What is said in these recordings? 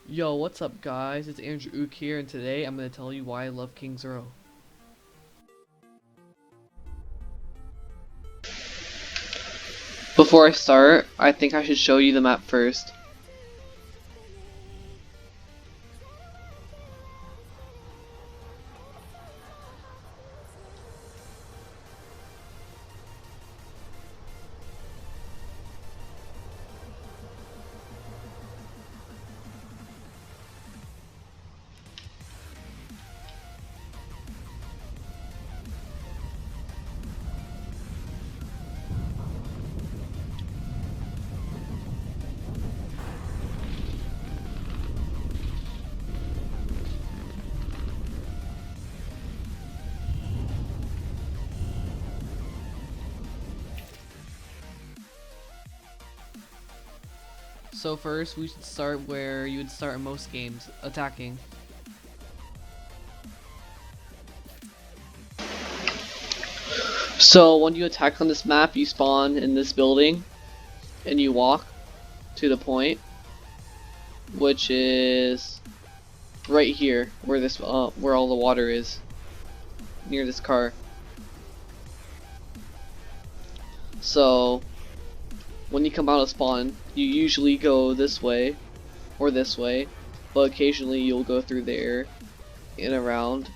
Yo, what's up guys? It's Andrew Ook here, and today I'm going to tell you why I love King's Row. Before I start, I think I should show you the map first. So first, we should start where you would start in most games, attacking. So when you attack on this map, you spawn in this building, and you walk to the point, which is right here, where where all the water is, near this car. So when you come out of spawn, you usually go this way or this way, but occasionally you'll go through there and around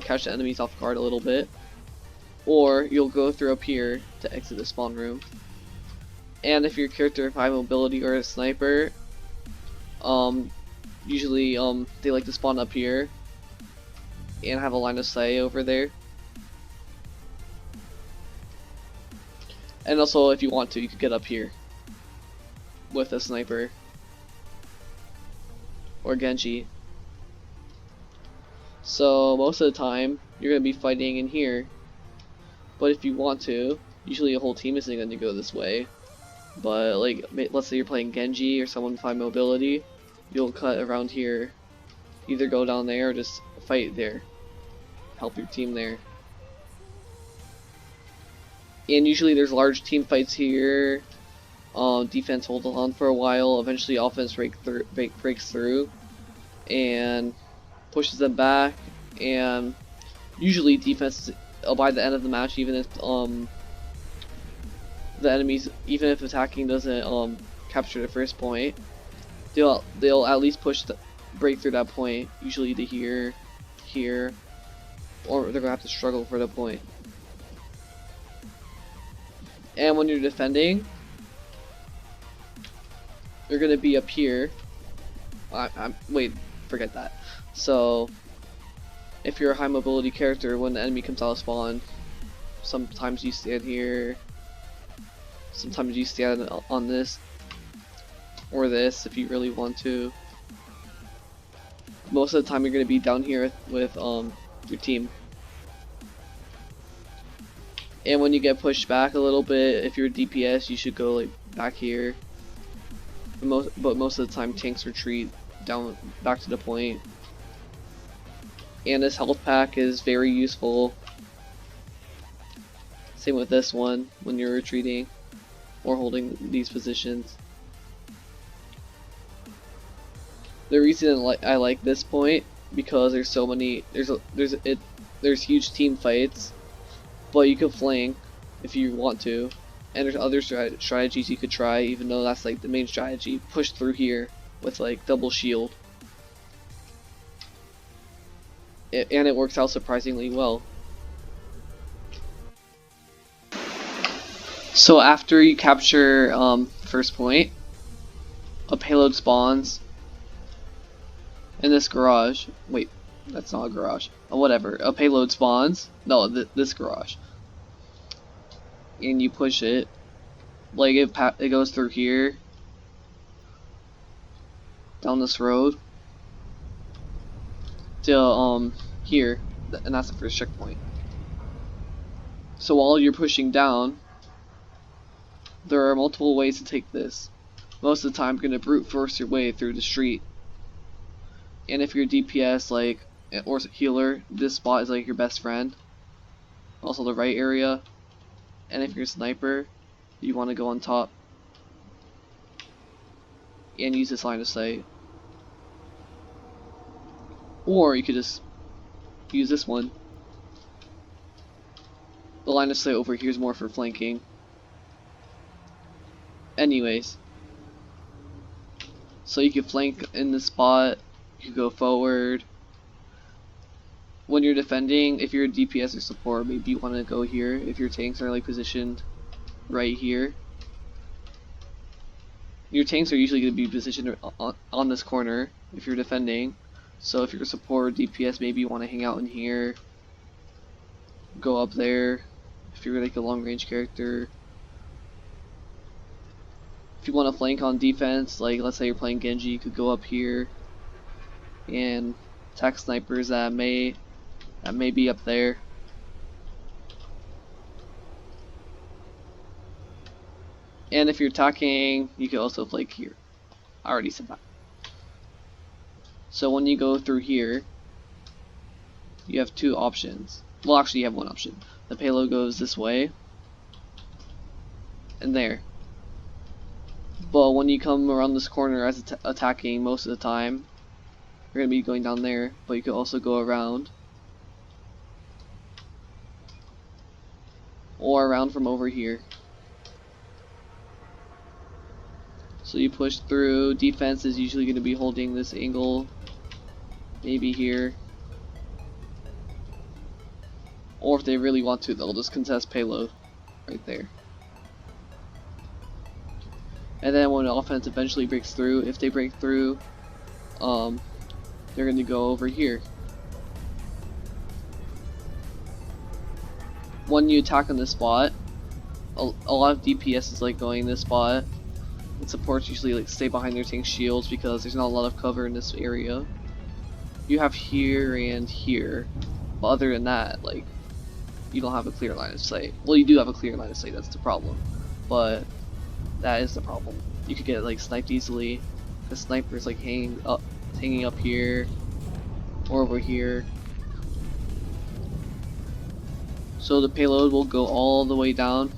catch the enemies off guard a little bit, or you'll go through up here to exit the spawn room. And if your character have high mobility or a sniper, usually they like to spawn up here and have a line of sight over there. And also, if you want to, you could get up here with a sniper or Genji. So most of the time, you're going to be fighting in here. But if you want to, usually a whole team isn't going to go this way. But like, let's say you're playing Genji or someone with high mobility, you'll cut around here. Either go down there or just fight there. Help your team there. And usually there's large team fights here. Defense holds on for a while. Eventually offense breaks through and pushes them back. And usually defense, by the end of the match, even if the enemies, even if attacking doesn't capture the first point, they'll at least break through that point, usually to here, or they're gonna have to struggle for the point. And when you're defending, you're gonna be up here. Wait, forget that. So if you're a high mobility character, when the enemy comes out of spawn, sometimes you stand here, sometimes you stand on this or this if you really want to. Most of the time you're going to be down here with your team. And when you get pushed back a little bit, if you're a DPS, you should go like back here. But most of the time tanks retreat down back to the point. And this health pack is very useful. Same with this one when you're retreating or holding these positions. The reason I like this point, because there's so many, there's huge team fights, but you can flank if you want to, and there's other strategies you could try, even though that's like the main strategy. Push through here with like double shield, and it works out surprisingly well. So after you capture first point, a payload spawns in this garage. Wait, that's not a garage. Whatever. A payload spawns. No, this garage. And you push it. Like it goes through here. Down this road. To here. And that's the first checkpoint. So while you're pushing down, there are multiple ways to take this. Most of the time, you're going to brute force your way through the street. And if you're DPS, like, or healer, this spot is like your best friend. Also the right area. And if you're a sniper, you want to go on top. and use this line of sight. Or you could just use this one. The line of sight over here is more for flanking. Anyways, so you can flank in this spot, you can go forward. When you're defending, if you're a DPS or support, maybe you want to go here if your tanks are like positioned right here. Your tanks are usually going to be positioned on this corner if you're defending. So if you're a support or DPS, maybe you want to hang out in here, go up there if you're like a long range character. If you want to flank on defense, like let's say you're playing Genji, you could go up here and attack snipers that may be up there. And if you're attacking, you can also flank here. I already said that. So when you go through here, you have two options. Well, actually you have one option. The payload goes this way and there. But when you come around this corner as attacking, most of the time you're going to be going down there, but you can also go around. Or around from over here. So you push through. Defense is usually going to be holding this angle, maybe here. Or if they really want to, they'll just contest payload right there. And then when the offense eventually breaks through, if they break through, they're going to go over here. When you attack on this spot, a lot of DPS is like going this spot. And supports usually like stay behind their tank shields because there's not a lot of cover in this area. You have here and here, but other than that, like, you don't have a clear line of sight. Well, you do have a clear line of sight, that's the problem. But that is the problem. You could get like sniped easily. The sniper's like hanging up here or over here. So the payload will go all the way down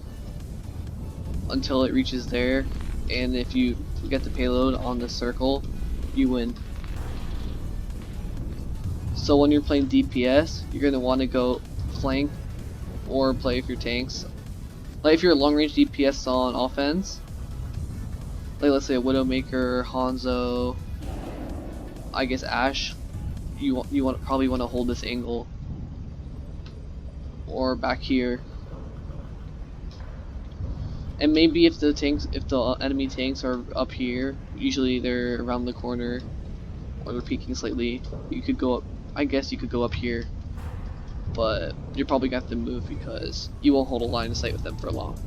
until it reaches there, and if you get the payload on the circle, you win. So when you're playing DPS, you're going to want to go flank or play with your tanks. Like if you're a long range DPS on offense, like let's say a Widowmaker, Hanzo, I guess Ashe, you probably want to hold this angle. Or back here. And maybe if the enemy tanks are up here, usually they're around the corner or they're peeking slightly, you could go up, I guess you could go up here, but you're probably gonna have to move because you won't hold a line of sight with them for long.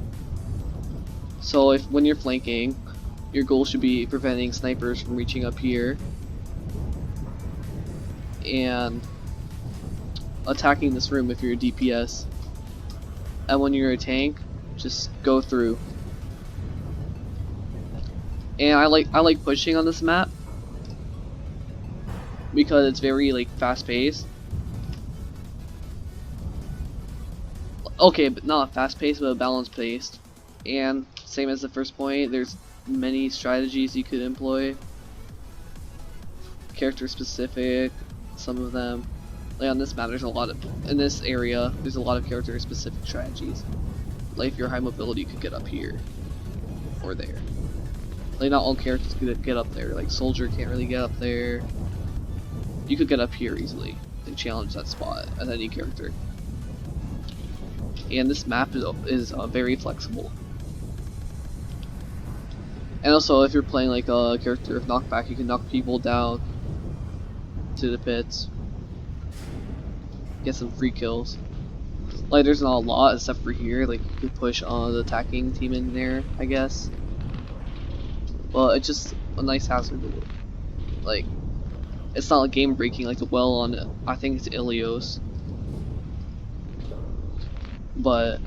So when you're flanking, your goal should be preventing snipers from reaching up here and attacking this room if you're a DPS. And when you're a tank, just go through. And I like pushing on this map because it's very like fast paced. Okay, but not fast paced, but balanced paced. And same as the first point, there's many strategies you could employ. Character specific, some of them. Like on this map, in this area, there's a lot of character specific strategies. Like if you're high mobility, you could get up here or there. Like not all characters could get up there. Like Soldier can't really get up there. You could get up here easily and challenge that spot as any character. And this map is very flexible. And also, if you're playing like a character of knockback, you can knock people down to the pits. Get some free kills. Like there's not a lot except for here, like you could push on the attacking team in there, I guess. But it's just a nice hazard. Like it's not like game breaking like the well on, I think it's Ilios. But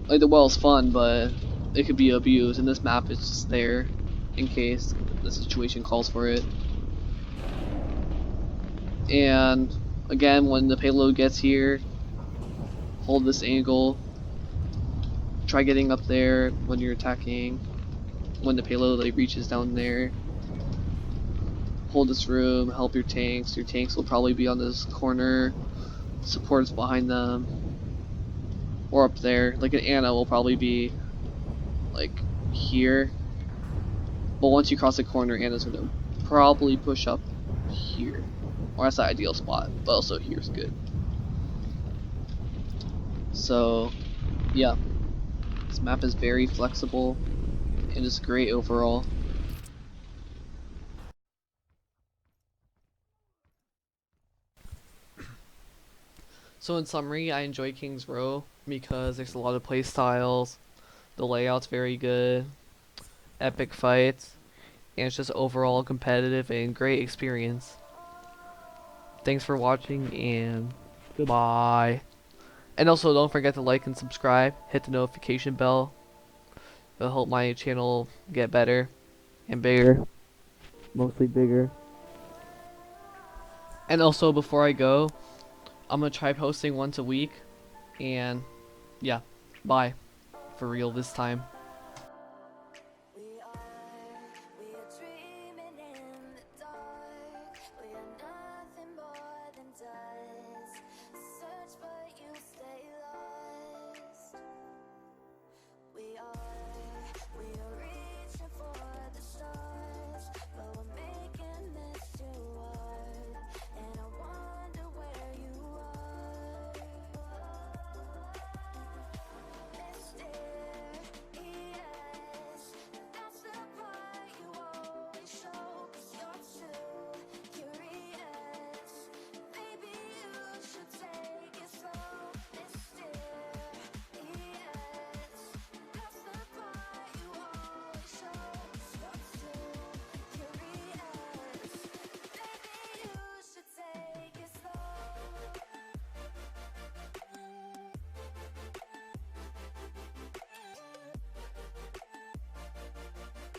like the well is fun, but it could be abused, and this map is just there in case the situation calls for it. And again, when the payload gets here, hold this angle. Try getting up there when you're attacking. When the payload like reaches down there, hold this room, help your tanks. Your tanks will probably be on this corner, supports behind them, or up there. Like an Ana will probably be like here. But once you cross the corner, Ana's gonna probably push up here. Or that's the ideal spot, but also here's good. So, yeah. This map is very flexible and is great overall. So in summary, I enjoy King's Row because there's a lot of play styles, the layout's very good, epic fights, and it's just overall competitive and great experience. Thanks for watching and goodbye. And also don't forget to like and subscribe, hit the notification bell. It'll help my channel get better and bigger, mostly bigger. And also before I go, I'm gonna try posting once a week, and yeah, bye, for real this time.